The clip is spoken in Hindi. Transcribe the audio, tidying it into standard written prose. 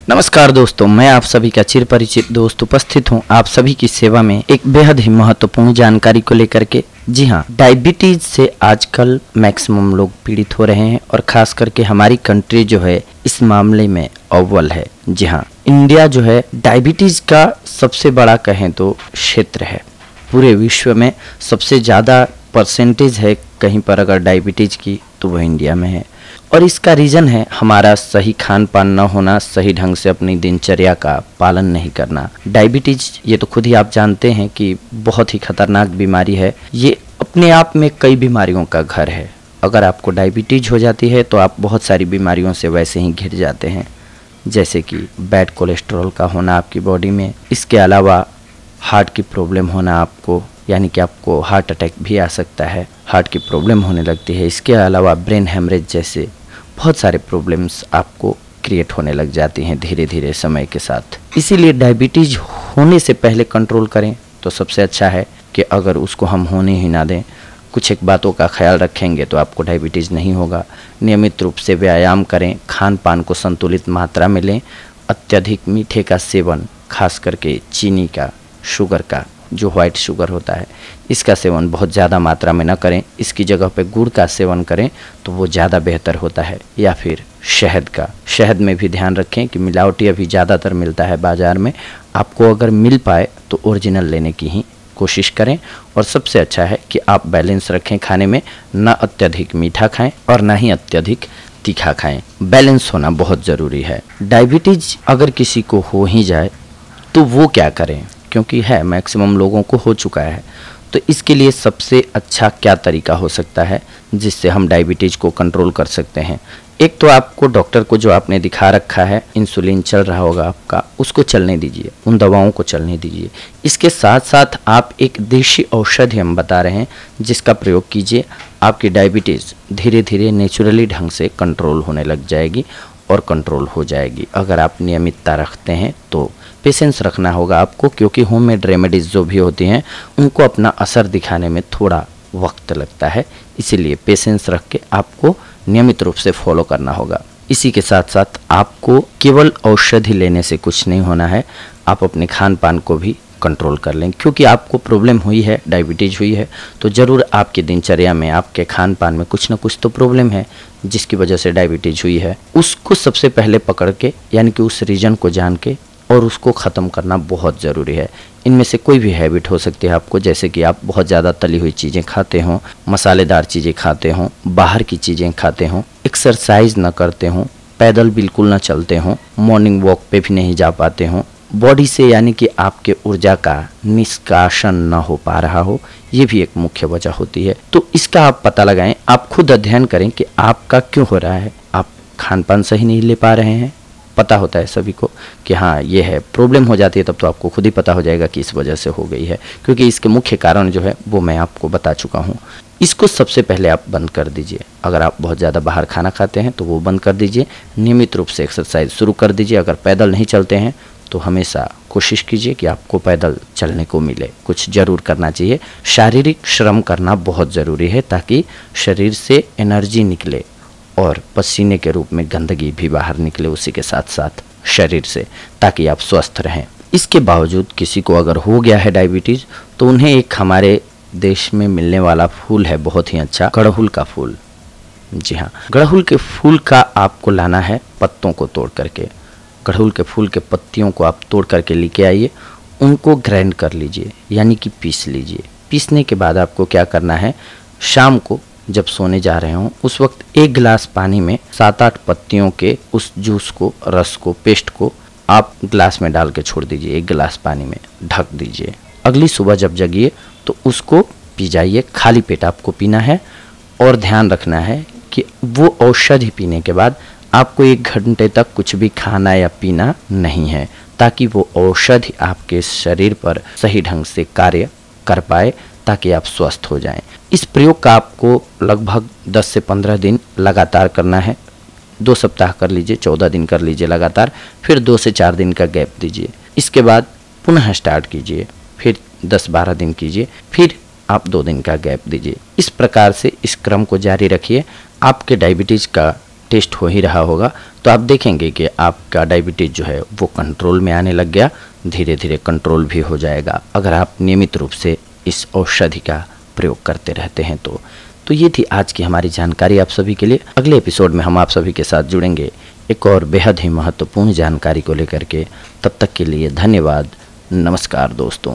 नमस्कार दोस्तों, मैं आप सभी का चिर परिचित दोस्त उपस्थित हूं आप सभी की सेवा में एक बेहद ही महत्वपूर्ण जानकारी को लेकर के। जी हां, डायबिटीज से आजकल मैक्सिमम लोग पीड़ित हो रहे हैं और खास करके हमारी कंट्री जो है इस मामले में अव्वल है। जी हां, इंडिया जो है डायबिटीज का सबसे बड़ा कहें तो क्षेत्र है। पूरे विश्व में सबसे ज़्यादा परसेंटेज है कहीं पर अगर डायबिटीज की तो वह इंडिया में है। और इसका रीज़न है हमारा सही खान पान न होना, सही ढंग से अपनी दिनचर्या का पालन नहीं करना। डायबिटीज ये तो खुद ही आप जानते हैं कि बहुत ही खतरनाक बीमारी है। ये अपने आप में कई बीमारियों का घर है। अगर आपको डायबिटीज हो जाती है तो आप बहुत सारी बीमारियों से वैसे ही घिर जाते हैं, जैसे कि बैड कोलेस्ट्रॉल का होना आपकी बॉडी में। इसके अलावा हार्ट की प्रॉब्लम होना आपको, यानी कि आपको हार्ट अटैक भी आ सकता है, हार्ट की प्रॉब्लम होने लगती है। इसके अलावा ब्रेन हेमरेज जैसे बहुत सारे प्रॉब्लम्स आपको क्रिएट होने लग जाती हैं धीरे धीरे समय के साथ। इसीलिए डायबिटीज होने से पहले कंट्रोल करें तो सबसे अच्छा है कि अगर उसको हम होने ही ना दें, कुछ एक बातों का ख्याल रखेंगे तो आपको डायबिटीज़ नहीं होगा। नियमित रूप से व्यायाम करें, खान पान को संतुलित मात्रा में लें, अत्यधिक मीठे का सेवन, खास करके चीनी का, शुगर का, जो वाइट शुगर होता है, इसका सेवन बहुत ज़्यादा मात्रा में न करें। इसकी जगह पे गुड़ का सेवन करें तो वो ज़्यादा बेहतर होता है, या फिर शहद का। शहद में भी ध्यान रखें कि मिलावटी अभी ज़्यादातर मिलता है बाज़ार में। आपको अगर मिल पाए तो ओरिजिनल लेने की ही कोशिश करें। और सबसे अच्छा है कि आप बैलेंस रखें खाने में, ना अत्यधिक मीठा खाएँ और ना ही अत्यधिक तीखा खाएँ। बैलेंस होना बहुत ज़रूरी है। डायबिटीज़ अगर किसी को हो ही जाए तो वो क्या करें, क्योंकि है मैक्सिमम लोगों को हो चुका है। तो इसके लिए सबसे अच्छा क्या तरीका हो सकता है जिससे हम डायबिटीज़ को कंट्रोल कर सकते हैं। एक तो आपको डॉक्टर को जो आपने दिखा रखा है, इंसुलिन चल रहा होगा आपका, उसको चलने दीजिए, उन दवाओं को चलने दीजिए। इसके साथ साथ आप एक देशी औषधि हम बता रहे हैं जिसका प्रयोग कीजिए। आपकी डायबिटीज़ धीरे धीरे नेचुरली ढंग से कंट्रोल होने लग जाएगी और कंट्रोल हो जाएगी अगर आप नियमितता रखते हैं तो। पेशेंस रखना होगा आपको, क्योंकि होममेड रेमेडीज़ जो भी होती हैं उनको अपना असर दिखाने में थोड़ा वक्त लगता है। इसीलिए पेशेंस रख के आपको नियमित रूप से फॉलो करना होगा। इसी के साथ साथ आपको केवल औषधि लेने से कुछ नहीं होना है, आप अपने खान पान को भी कंट्रोल कर लें। क्योंकि आपको प्रॉब्लम हुई है, डायबिटीज़ हुई है, तो ज़रूर आपकी दिनचर्या में, आपके खान पान में कुछ ना कुछ तो प्रॉब्लम है जिसकी वजह से डायबिटीज़ हुई है। उसको सबसे पहले पकड़ के, यानी कि उस रीजन को जान के और उसको ख़त्म करना बहुत ज़रूरी है। इनमें से कोई भी हैबिट हो सकती है आपको, जैसे कि आप बहुत ज़्यादा तली हुई चीज़ें खाते हों, मसालेदार चीज़ें खाते हों, बाहर की चीज़ें खाते हों, एक्सरसाइज न करते हों, पैदल बिल्कुल न चलते हों, मॉर्निंग वॉक पे भी नहीं जा पाते हों, बॉडी से यानी कि आपके ऊर्जा का निष्कासन न हो पा रहा हो, ये भी एक मुख्य वजह होती है। तो इसका आप पता लगाएं, आप खुद अध्ययन करें कि आपका क्यों हो रहा है। आप खान पान सही नहीं ले पा रहे हैं, पता होता है सभी को कि हाँ ये है, प्रॉब्लम हो जाती है तब तो आपको खुद ही पता हो जाएगा कि इस वजह से हो गई है, क्योंकि इसके मुख्य कारण जो है वो मैं आपको बता चुका हूँ। इसको सबसे पहले आप बंद कर दीजिए। अगर आप बहुत ज़्यादा बाहर खाना खाते हैं तो वो बंद कर दीजिए। नियमित रूप से एक्सरसाइज शुरू कर दीजिए। अगर पैदल नहीं चलते हैं तो हमेशा कोशिश कीजिए कि आपको पैदल चलने को मिले। कुछ ज़रूर करना चाहिए। शारीरिक श्रम करना बहुत ज़रूरी है ताकि शरीर से एनर्जी निकले और पसीने के रूप में गंदगी भी बाहर निकले उसी के साथ साथ शरीर से, ताकि आप स्वस्थ रहें। इसके बावजूद किसी को अगर हो गया है डायबिटीज़ तो उन्हें एक हमारे देश में मिलने वाला फूल है बहुत ही अच्छा, गुड़हल का फूल। जी हाँ, गुड़हल के फूल का आपको लाना है पत्तों को तोड़ करके। गुड़हल के फूल के पत्तियों को आप तोड़ करके लेके आइए, उनको ग्राइंड कर लीजिए, यानी कि पीस लीजिए। पीसने के बाद आपको क्या करना है, शाम को जब सोने जा रहे हों उस वक्त 1 गिलास पानी में 7-8 पत्तियों के उस जूस को, रस को, पेस्ट को आप ग्लास में डाल के छोड़ दीजिए। 1 गिलास पानी में ढक दीजिए। अगली सुबह जब जगिए तो उसको पी जाइए। खाली पेट आपको पीना है और ध्यान रखना है कि वो औषधि पीने के बाद आपको 1 घंटे तक कुछ भी खाना या पीना नहीं है, ताकि वो औषधि आपके शरीर पर सही ढंग से कार्य कर पाए, ताकि आप स्वस्थ हो जाएं। इस प्रयोग का आपको लगभग 10 से 15 दिन लगातार करना है। 2 सप्ताह कर लीजिए, 14 दिन कर लीजिए लगातार, फिर 2 से 4 दिन का गैप दीजिए। इसके बाद पुनः स्टार्ट कीजिए, फिर 10-12 दिन कीजिए, फिर आप 2 दिन का गैप दीजिए। इस प्रकार से इस क्रम को जारी रखिए। आपके डायबिटीज़ का टेस्ट हो ही रहा होगा, तो आप देखेंगे कि आपका डायबिटीज़ जो है वो कंट्रोल में आने लग गया, धीरे धीरे कंट्रोल भी हो जाएगा अगर आप नियमित रूप से इस औषधि का प्रयोग करते रहते हैं तो ये थी आज की हमारी जानकारी आप सभी के लिए। अगले एपिसोड में हम आप सभी के साथ जुड़ेंगे एक और बेहद ही महत्वपूर्ण जानकारी को लेकर के। तब तक के लिए धन्यवाद। नमस्कार दोस्तों।